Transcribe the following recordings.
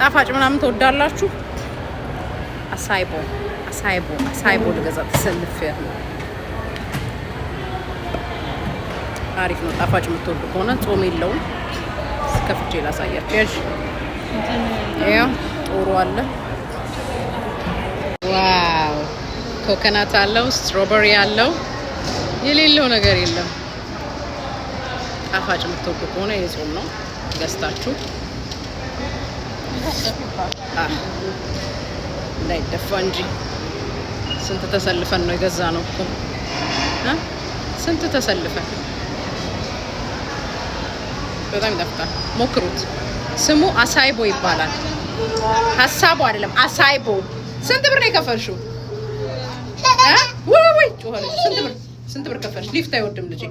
ጣፋጭ ምናምን ትወዳላችሁ? አሳይቦ ልገዛ ተሰልፌያለሁ። አሪፍ ነው። ጣፋጭ የምትወዱ ከሆነ ጾም የለውም። ከፍቼ ላሳያችሁ። ያዥ ያው ጦሩ አለ። ዋው ኮኮናት አለው፣ ስትሮበሪ አለው። የሌለው ነገር የለም። ጣፋጭ የምትወዱ ከሆነ የጾም ነው ገዝታችሁ እንዳይደፋ እንጂ ስንት ተሰልፈን ነው የገዛ ነው እኮ ስንት ተሰልፈን። በጣም ይጣፍጣል። ሞክሩት። ስሙ አሳይቦ ይባላል። ሀሳቡ አይደለም አሳይቦ። ስንት ብር ነው የከፈልሽው? ወይ ጮኸልሽ። ስንት ብር ከፈልሽ? ሊፍት አይወድም ልጄ።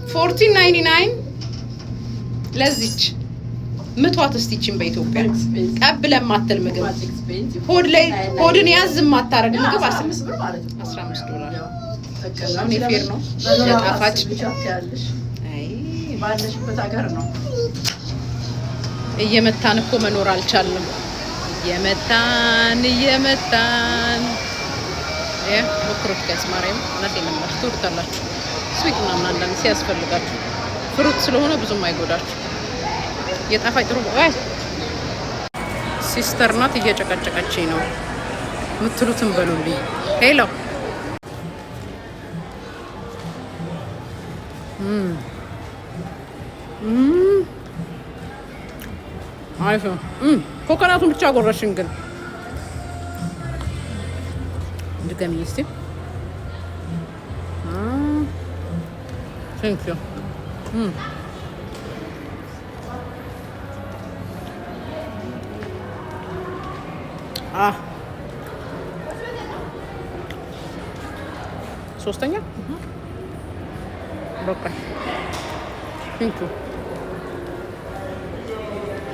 14.99 ለዚች ምቷት እስቲችን በኢትዮጵያ ቀብ ለማትል ምግብ ሆድን ያዝ ማታረግ ምግብ 15 ብር ማለት ነው። 15 ዶላር አሁን ፌር ነው ለጣፋጭ። አይ ባለሽበት ሀገር ነው። እየመታን እኮ መኖር አልቻልንም። እየመታን ሞክሩት ጋይስ። ማርያም እናቴን ነበር ትወዱታላችሁ። ስዊት ምናምን አንዳንድ ሲያስፈልጋችሁ ፍሩት ስለሆነ ብዙም አይጎዳችሁ። የጣፋጭ ጥሩ አይ ሲስተር ናት እየጨቀጨቀችኝ ነው የምትሉትን በሉልኝ። ሄሎ አሪፍ ነው። ኮኮናቱን ብቻ ጎረሽን ግን ድገሚ እስቲ። ቴንክ ዩ ሶስተኛ በቃ ቴንክ ዩ